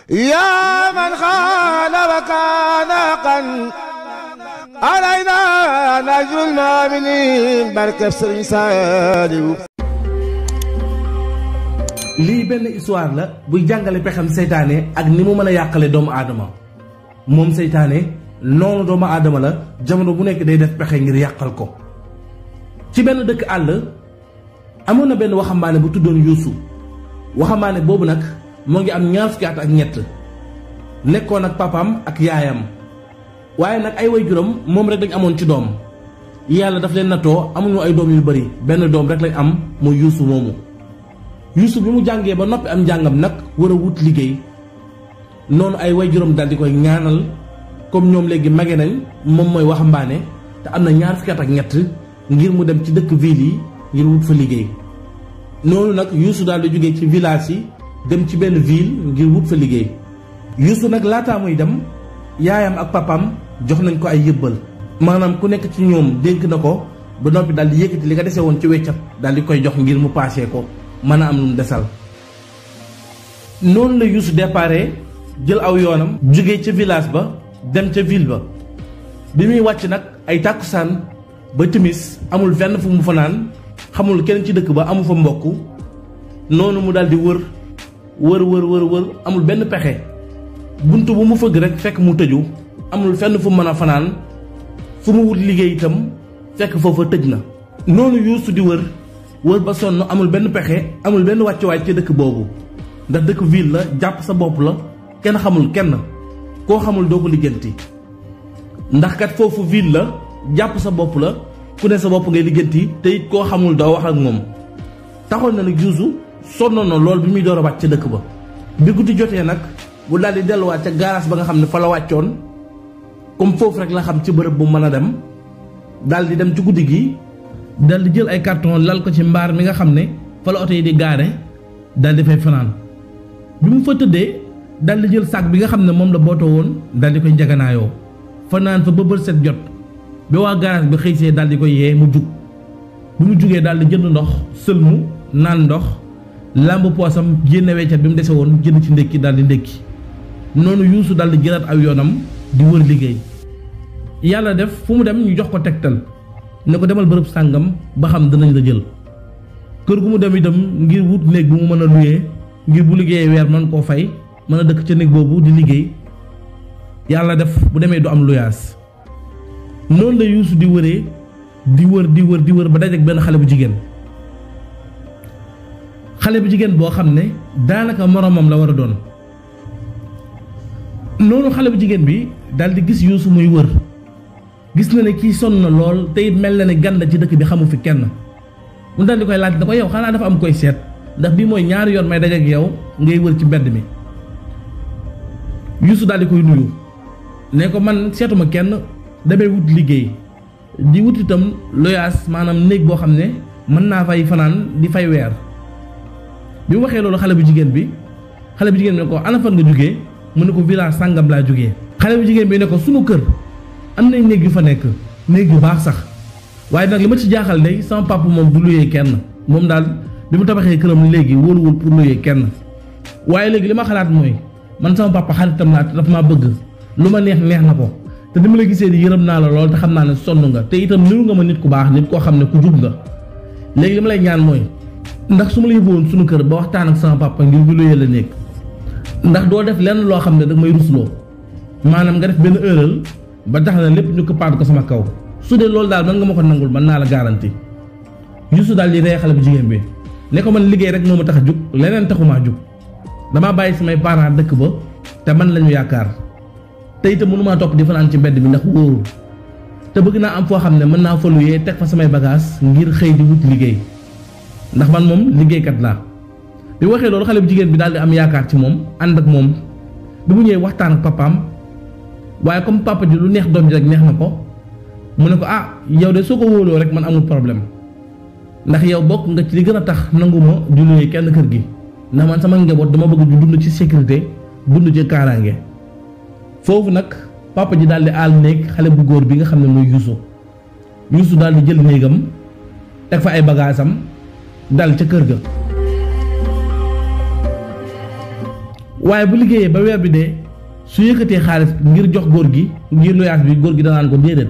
يا من خان وكان حقا علينا نجر المؤمنين بركة سرين سالي. lii benn histoire la buy jàngale pexam seytaane ak ni mu mën a yàqale doomu aadama moom seytaane noonu doomu aadama la jamono bu nekk day def pexe ngir yàqal ko. ci benn dëkk àll amoon na benn waxambaane bu tuddoon Yuusu waxambaane boobu nag moo ngi am 20 fukki at ak ñett nekkoon ak papaam ak yaayam waaye nag ay waajuram moom rek lañ amoon ci doom yàlla daf leen nattoo amuñu ay doom yu bari benn doom rek lañ am mooy Yuusu moomu. Yuusu bi mu jàngee ba noppi am njàngam nag war a wut liggéey noonu ay waajuram daal di koy ñaanal comme ñoom léegi mage nañ moom mooy waxambaane te am na 20 fukki at ak ñett ngir mu dem ci dëkk ville yi ngir wut fa liggéey. noonu nag Yuusu daal di jógee ci village yi dem ci benn ville ngir wut fa liggéey. Yuusu nag laataa muy dem yaayam ak papaam jox nañ ko ay yëbbal maanaam ku nekk ci ñoom dénk na ko ba noppi daal di yëkkati li nga dese woon ci weccat daal di koy jox ngir mu paasee ko mën a am lu mu desal. noonu la Yuusu déparé jël aw yoonam jógee ca village ba dem ca ville ba bi muy wàcc nag ay tàkkusaan ba timis amul fenn fu mu fanaan xamul kenn ci dëkk ba amu fa mbokk noonu mu daal di wër amul benn pexe bunt bu mu fëgg rek fekk mu tëju amul fenn fu mu mën a fanaan fu mu wut liggéey itam fekk foofa tëj na. noonu Yuusu di wër ba sonn amul benn pexe amul benn wàccuwaay ci dëkk boobu ndax dëkk ville la jàpp sa bopp la kenn xamul kenn koo xamul doo ko lijjanti ndax kat foofu ville la jàpp sa bopp la ku ne sa bopp ngay lijjanti te it koo xamul doo wax ak moom. taxoon na nag Yuusu sonnoon na lool bi muy door a wàcc ca dëkk ba bi guddi jotee nag bu daal di delluwaat ca gaaraas ba nga xam ne fa la wàccoon comme foofu rek la xam ci bërëb bu mën a dem daal di dem ci guddi gi. dal di jël ay carton lal ko ci mbaar mi nga xam ne fa la oto yi di gaare dal di fay fanaan bi mu fa tëddee dal di jël sac bi nga xam ne moom la bootoo woon dal di koy njaganaayoo fanaan fa ba bët set jot bi waa garage bi xëy see dal di koy yee mu jug bi mu jugee dal di jënd ndox sëlmu naan ndox làmb poosam génne weccat bi mu dese woon jënd ci ndékki dal di ndékki noonu Yuusu dal di jëlaat aw yoonam di wër liggéey yàlla def fu mu dem ñu jox ko tegtal ne ko demal bërëb sàngam ba xam danañ la jël kër gu mu dem itam ngir wut néeg bu mu mën a luyee ngir bu liggéeyee weer mën koo fay mën a dëkk ca néeg boobu di liggéey yàlla def bu demee du am luyaas. noonu la Yuusu di wëree di wër ba dajeek benn xale bu jigéen boo xam ne daanaka moromam la war a doon. noonu xale bu jigéen bi daal di gis Yuusu muy wër gis na ne kii sonn na lool te it mel na ne gan la ci dëkk bi xamu fi kenn mu daal di koy laaj na ko yow xanaa dafa am koy seet ndax bii mooy ñaari yoon may dajeek yow ngay wër ci mbedd mi. Yuusu daal di koy nuyu ne ko man seetuma kenn damay wut liggéey di wut itam loyaas maanaam néeg boo xam ne mën naa fay fanaan di fay weer. bi mu waxee loolu xale bu jigéen bi ne ko ana fan nga jógee mu ne ko village sàngam laa jógee. xale bu jigéen bi ne ko sunu kër am nañ néeg yu fa nekk néeg yu baax sax waaye nag li ma ci jaaxal day sama papa moom du luyee kenn moom daal bi mu tabaxee këram léegi wóoruwul pour luyee kenn waaye léegi li ma xalaat mooy man sama papa xaritam laa te dafa maa bëgg lu ma neex na ko te ni ma la gisee di yërëm naa la lool te xam naa ne sonn nga te itam niru nga ma nit ku baax nit koo xam ne ku jub nga léegi li ma lay ñaan mooy ndax su ma la yóbbuwoon sunu kër ba waxtaan ak sama papa ngir bu luyee la néeg ndax doo def lenn loo xam ne da may rusloo maanaam nga def benn erreur ba tax na lépp ñu ko paat ko sama kaw su dee loolu daal mën nga ma ko nangul mën naa la garanti. Yuusu daal di ree xale bu jigéen bi ne ko man liggéey rek moo ma tax a jug leneen taxumaa jug damaa bàyyi samay parents dëkk ba te man lañu yaakaar te itam mënumaa topp di fanaan ci mbedd bi ndax wóoru te bëgg naa am foo xam ne mën naa fa luyee teg fa samay bagage ngir xëy di wut liggéey ndax man moom liggéeykat laa. bi waxee loolu xale bu jigéen bi daal di am yaakaar ci moom ànd ak moom bi mu ñëwee waxtaan ak papaam waaye comme papa ji lu neex doom ji rek neex na ko mu ne ko ah yow de soo ko wóoloo rek man amul problème ndax yow bokk nga ci li gën a tax nanguma di luyee kenn kër gi ndax man sama njaboot dama bëgg ñu dund ci sécurité dund ci kaaraange. foofu nag papa ji daal di aal néeg xale bu góor bi nga xam ne mooy Yuusu daal di jël néegam teg fa ay bagaasam dal ca kër ga. waaye bu liggéeyee ba weer bi dee su yëkkatee xaalis ngir jox góor gi ngir luyaas bi góor gi danaan ko déedéet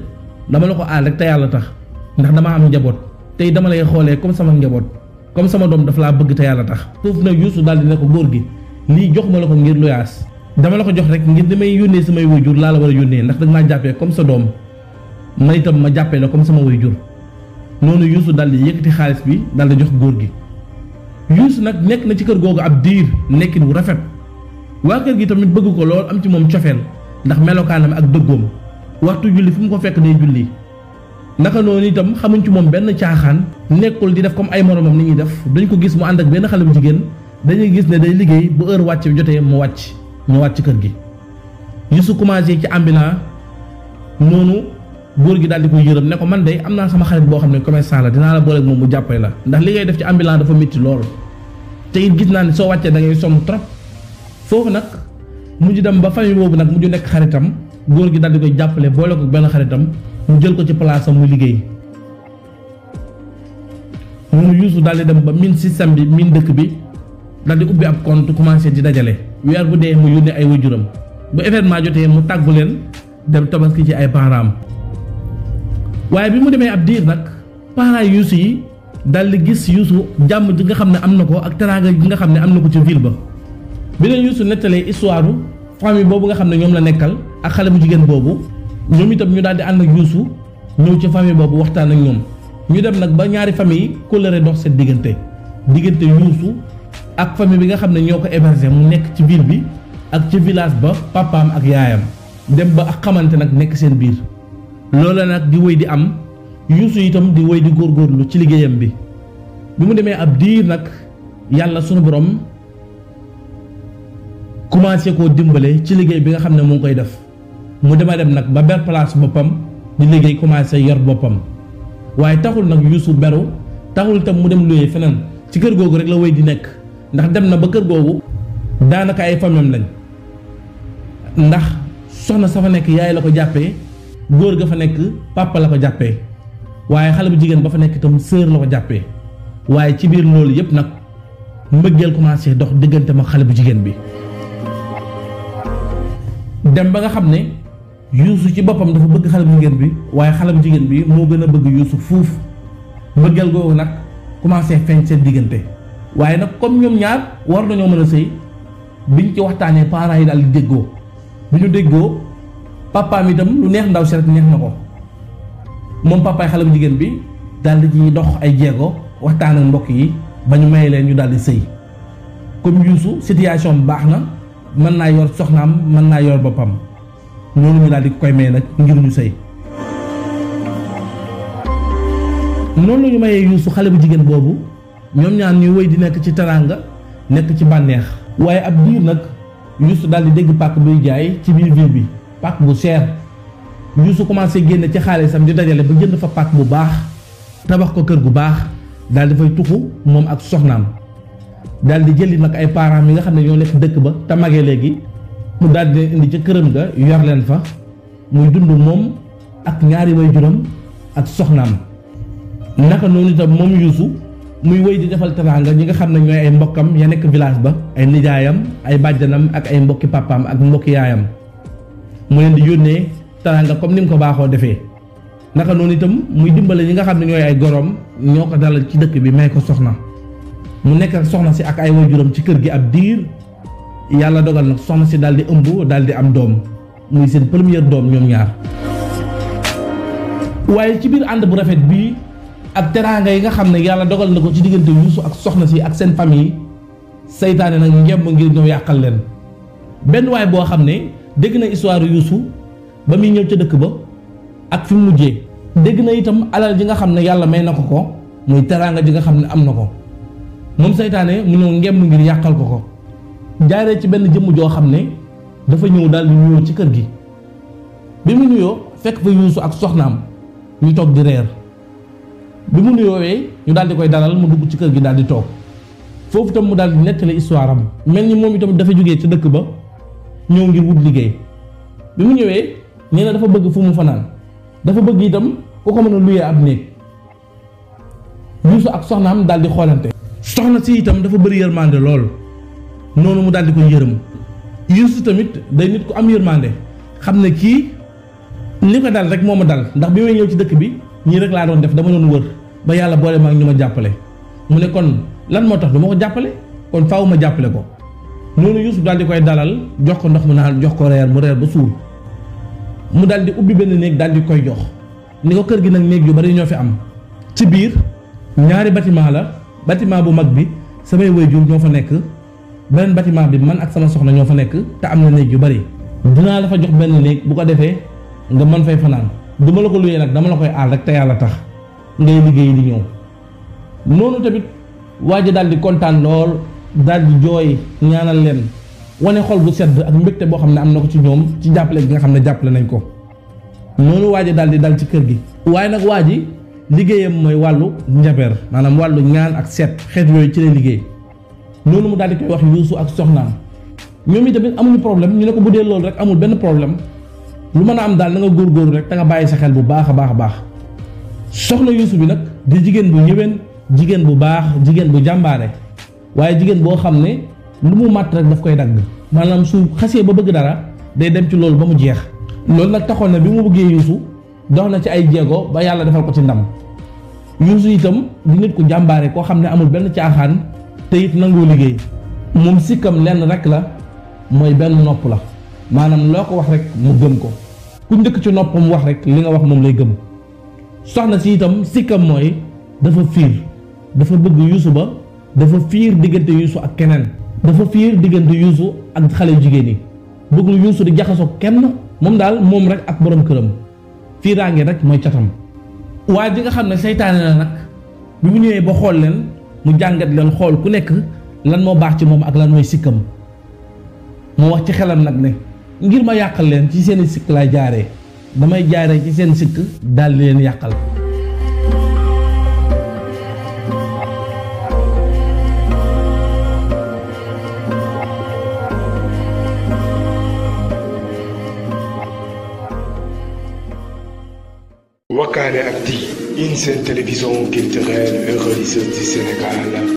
dama la ko aal rek te yàlla tax ndax dama am njaboot tey dama lay xoolee comme sama njaboot comme sama doom dafa laa bëgg te yàlla tax. foofu nag Youssou daal di ne ko góor gi lii jox ma la ko ngir luyaas dama la ko jox rek ngir damay yónnee samay waajur laa la war a yónnee ndax dag maa jàppee comme sa doom man itam ma jàppee la comme sama waajur. noonu Youssou daal di yëkkati xaalis bi daal di jox góor gi. Youssou nag nekk na ci kër googu ab diir nekkin wu rafet waa kër gi tamit bëgg ko lool am ci moom cofeel ndax melokaanam ak dëggoom waxtu julli fu mu ko fekk day julli. naka noonu itam xamuñ ci moom benn caaxaan nekkul di def comme ay moromam ni ñuy def dañ ko gis mu ànd ak benn xale bu jigéen dañuy gis ne day liggéey bu heure wàcc bi jotee mu wàcc ñëwaat ci kër gi. Youssou commencé ci ambulant noonu góor gi daal di koy yërëm ne ko man de am naa sama xarit boo xam ne commerçant la dinaa la booleeg moom mu jàppale la ndax li ngay def ci ambulant dafa métti lool te it gis naa ne soo wàccee da ngay sonn trop. foofu nag mujj dem ba famille boobu nag mujj nekk xaritam góor gi daal di koy jàppale boole ko benn xaritam mu jël ko ci place am mu liggéey. noonu Youssou daal di dem ba miin système bi miin dëkk bi daal di ubbi ab compte commencé di dajale weer bu dee mu yónnee ay waajuram bu événement jotee mu tàggu leen dem tabaski ci ay parents. waaye bi mu demee ab diir nag parents Youssou yi daal di gis Youssou jàmm ji nga xam ne am na ko ak teraanga ji nga xam ne am na ko ci ville ba. bi leen Youssou nettalee histoire famille boobu nga xam ne ñoom la nekkal ak xale bu jigéen boobu ñoom itam ñu daal di ànd ak Youssou ñëw ci famille boobu waxtaan ak ñoom ñu dem nag ba ñaari famille yi kóllëre dox seen diggante Youssou ak famille bi nga xam ne ñoo ko hébergé mu nekk ci ville bi ak ci village ba papaam ak yaayam dem ba ak xamante nag nekk seen biir. loola nag di wéy di am Youssou itam di wéy di góorgóorlu ci liggéeyam bi mu demee ab diir nag yàlla sunu borom commencé koo dimbale ci liggéey bi nga xam ne mu ngi koy def mu dema dem nag ba ber place boppam di liggéey commencé yor boppam waaye taxul nag Youssou beru taxul itam mu dem luyee feneen ci kër googu rek la wéy di nekk ndax dem na ba kër googu daanaka ay famem lañ ndax soxna sa fa nekk yaay la ko jàppee góor ga fa nekk papa la ko jàppee waaye xale bu jigéen ba fa nekk itam sœur la ko jàppee waaye ci biir loolu yépp nag mbëggeel commencé dox diggante ma xale bu jigéen bi dem ba nga xam ne Youssou ci boppam dafa bëgg xale bu jigéen bi waaye xale bu jigéen bi moo gën a bëgg Youssou fuuf mbëggeel googu nag commencé feeñ seen diggante waaye nag comme ñoom ñaar war nañoo mën a sëy biñ ci waxtaanee parents yi daal di déggoo bi ñu déggoo papaam itam lu neex ndaw si rek neex na ko moom papaay xale bu jigéen bi daal di ci dox ay jéego waxtaan ak mbokk yi ba ñu maye leen ñu daal di sëy comme Youssou situation bi baax na mën naa yor soxnaam mën naa yor boppam noonu ñu daal di koy may nag ngir ñu sëy noonu ñu mayee Youssou xale bu jigéen boobu ñoom ñaar ñuy wéy di nekk ci teraanga nekk ci bànneex waaye ab diir nag Youssou daal di dégg pàkk buy jaay ci biir ville bi pàkk bu cher Youssou commencé génne ci xaalisam di dajale ba jënd fa pàkk bu baax tabax ko kër gu baax daal di fay tuxu moom ak soxnaam daal di jëli nag ay parents mi nga xam ne ñoo nekk dëkk ba te magee léegi mu daal di leen indi ca këram ga yor leen fa muy dund moom ak ñaari waajuram ak soxnaam naka noonu itam moom Youssou muy wéy di defal teraanga ñi nga xam ne ñooy ay mbokkam ya nekk village ba ay nijaayam ay bàjjanam ak ay mbokki papaam ak mbokki yaayam mu leen di yónnee teraanga comme ni mu ko baaxoo defee naka noonu itam muy dimbale ñi nga xam ne ñooy ay gorom ñoo ko dalal ci dëkk bi may ko soxna mu nekk ak soxna si ak ay waajuram ci kër gi ab diir yàlla dogal nag soxna si daal di ëmb daal di am doom muy seen première doom ñoom ñaar waaye ci biir ànd bu rafet bii ak teraanga yi nga xam ne yàlla dogal na ko ci diggante Youssou ak soxna si ak seen famille seytaane nag ngemb ngir ñëw yàqal leen benn waay boo xam ne dégg na histoire Youssou ba muy ñëw ca dëkk ba ak fi mu mujjee dégg na itam alal ji nga xam ne yàlla may na ko muy teraanga ji nga xam ne am na ko moom seytaane mu ñëw ngemb ngir yàqal ko jaaree ci benn jëmm joo xam ne dafa ñëw daal di nuyoo ci kër gi bi mu nuyoo fekk fa Youssou ak soxnaam ñu toog di reer bi mu nuyoowee ñu daal di koy dalal mu dugg ci kër gi daal di toog foofu itam mu daal di nettali histoire am mel ni moom itam dafa jógee ci dëkk ba ñëw ngir wut liggéey bi mu ñëwee nee na dafa bëgg fu mu fanaan dafa bëgg itam ku ko mën a luyee ab néeg Youssou ak soxnaam daal di xoolante soxna si itam dafa bëri yërmande lool noonu mu daal di koy yërëm Yuusu tamit day nit ku am yërmande xam ne kii li ko dal rek moo ma dal ndax bi may ñëw ci dëkk bi ñii rek laa doon def dama doon wër ba yàlla boole ma ak ñu ma jàppale mu ne kon lan moo tax du ma ko jàppale kon faaw ma jàppale ko noonu Yuusu daal di koy dalal jox ko ndox mu naan jox ko reer mu reer ba suur mu daal di ubbi benn néeg daal di koy jox ni ko kër gi nag néeg yu bari ñoo fi am ci biir ñaari bâtiment la bâtiment bu mag bi samay waajur ñoo fa nekk beneen bâtiment bi man ak sama soxna ñoo fa nekk te am na néeg yu bari dinaa la fa jox benn néeg bu ko defee nga mën fay fanaan duma la ko luyee nag dama la koy aal rek te yàlla tax ngay liggéey di ñëw noonu tamit waa ji daal di kontaan lool daal di jooy ñaanal leen wane xol bu sedd ak mbégte boo xam ne am na ko ci ñoom ci jàppale gi nga xam ne jàppale nañ ko noonu waa ji daal di dal ci kër gi waaye nag waa ji liggéeyam mooy wàllu njabeer maanaam wàllu ñaan ak seet xeet yooyu ci lay liggéey noonu mu daal di koy wax Yuusu ak soxnaam ñoom itamit amuñu problème ñu ne ko bu dee loolu rek amul benn problème lu mën a am daal na nga góorgóorlu rek te nga bàyyi sa xel bu baax a baax a baax soxna Yuusu bi nag di jigéen bu ñëwén jigéen bu baax jigéen bu jàmbaare waaye jigéen boo xam ne lu mu màtt rek daf koy dagg maanaam su xasee ba bëgg dara day dem ci loolu ba mu jeex loolu nag taxoon na bi mu bëggee Yuusu dox na ci ay jéego ba yàlla defal ko ci ndam Yuusu itam di nit ku jàmbaare koo xam ne amul benn caaxaan te it nangoo liggéey moom sikkam lenn rek la mooy benn nopp la maanaam loo ko wax rek mu gëm ko ku njëkk ci noppam wax rek li nga wax moom lay gëm soxna si itam sikkam mooy dafa fiir dafa bëgg Yuusu ba dafa fiir diggante Yuusu ak keneen dafa fiir diggante Yuusu ak xale jigéen yi bëggul Yuusu di jaxasoo kenn moom daal moom rek ak borom këram fiiraange rek mooy catam waa ji nga xam ne seytaane la nag bi mu ñëwee ba xool leen mu jàngat leen xool ku nekk lan moo baax ci moom ak lan mooy sikkam mu wax ci xelam nag ne ngir ma yàqal leen ci seen sikk laay jaaree damay jaaree ci seen sikk daal di leen yàqal. Wakane Actu, une chaîne télévision culturelle et religieuse du Sénégal.